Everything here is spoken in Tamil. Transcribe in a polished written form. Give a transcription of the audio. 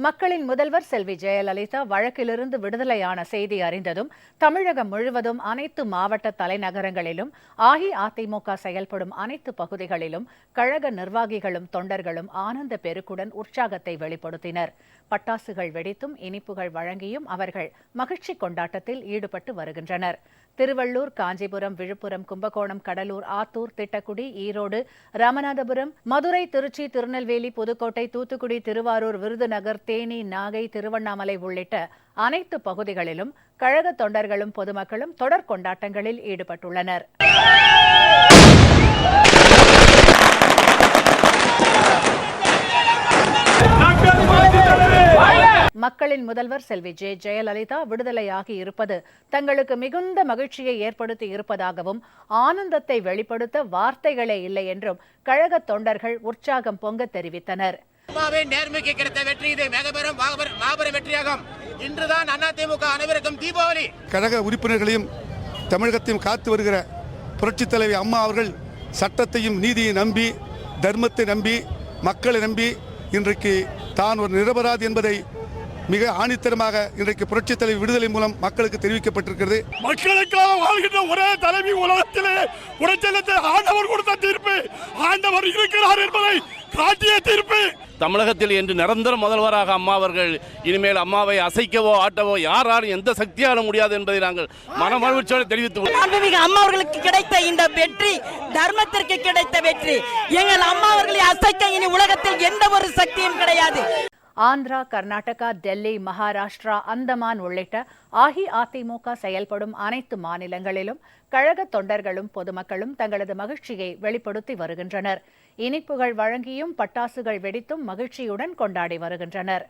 மக்களின் முதல்வர் செல்வி ஜெயலலிதா வழக்கிலிருந்து விடுதலையான செய்தி அறிந்ததும் தமிழகம் முழுவதும் அனைத்து மாவட்ட தலைநகரங்களிலும் அஇஅதிமுக செயல்படும் அனைத்து பகுதிகளிலும் கழக நிர்வாகிகளும் தொண்டர்களும் ஆனந்த பெருக்குடன் உற்சாகத்தை வெளிப்படுத்தினர். பட்டாசுகள் வெடித்தும் இனிப்புகள் வழங்கியும் அவர்கள் மகிழ்ச்சி கொண்டாட்டத்தில் ஈடுபட்டு வருகின்றனர். திருவள்ளூர், காஞ்சிபுரம், விழுப்புரம், கும்பகோணம், கடலூர், ஆத்தூர், திட்டக்குடி, ஈரோடு, ராமநாதபுரம், மதுரை, திருச்சி, திருநெல்வேலி, புதுக்கோட்டை, தூத்துக்குடி, திருவாரூர், விருதுநகர், தேனி, நாகை, திருவண்ணாமலை உள்ளிட்ட அனைத்து பகுதிகளிலும் கழக தொண்டர்களும் பொதுமக்களும் தொடர் கொண்டாட்டங்களில் ஈடுபட்டுள்ளனர். மக்களின் முதல்வர் செல்வி ஜெயலலிதா விடுதலையாகி இருப்பது தங்களுக்கு மிகுந்த மகிழ்ச்சியை ஏற்படுத்தி இருப்பதாகவும் ஆனந்தத்தை வெளிப்படுத்த வார்த்தைகளே இல்லை என்றும் கழக தொண்டர்கள் உற்சாகம் பொங்க தெரிவித்தனர். நேர்மைக்கு கிடைத்த வெற்றி இது மாபெரும் வெற்றியாகும். இன்றுதான் அதிமுக அனைவருக்கும் தீபாவளி. கழக உறுப்பினர்களையும் தமிழகத்தையும் காத்து வருகிற புரட்சித் தலைவி அம்மா அவர்கள் சட்டத்தையும் நீதியை நம்பி, தர்மத்தை நம்பி, மக்களை நம்பி இன்றைக்கு தான் ஒரு நிரபராதி என்பதை மிக ஆணித்தரமாக இன்றைக்கு புரட்சித் தலைவி விடுதலை மூலம் மக்களுக்கு தெரிவிக்கப்பட்டிருக்கிறது. மக்களுக்காக வாழ்கின்ற ஒரே தலைவி உலகத்திலே உடைச்சலத்தை ஆண்டவர் கொடுத்த தீர்ப்பு, ஆண்டவர் இருக்கிறார் என்பதை காட்டிய தீர்ப்பு. தமிழகத்தில் என்று நிரந்தர முதல்வராக அம்மா அவர்கள் இனிமேல் அம்மாவை அசைக்கவோ ஆட்டவோ யாராலும் எந்த சக்தியாலும் முடியாது என்பதை நாங்கள் மனமகிழ்ச்சியோடு தெரிவித்துள்ளோம். அம்மா அவர்களுக்கு கிடைத்த இந்த வெற்றி தர்மத்திற்கு கிடைத்த வெற்றி. எங்கள் அம்மா அவர்களை அசைக்க இனி உலகத்தில் எந்த ஒரு சக்தியும் கிடையாது. ஆந்திரா, கர்நாடகா, டெல்லி, மகாராஷ்டிரா, அந்தமான் உள்ளிட்ட அஇஅதிமுக செயல்படும் அனைத்து மாநிலங்களிலும் கழக தொண்டர்களும் பொதுமக்களும் தங்களது மகிழ்ச்சியை வெளிப்படுத்தி வருகின்றனர். இனிப்புகள் வழங்கியும் பட்டாசுகள் வெடித்தும் மகிழ்ச்சியுடன் கொண்டாடி வருகின்றனர்.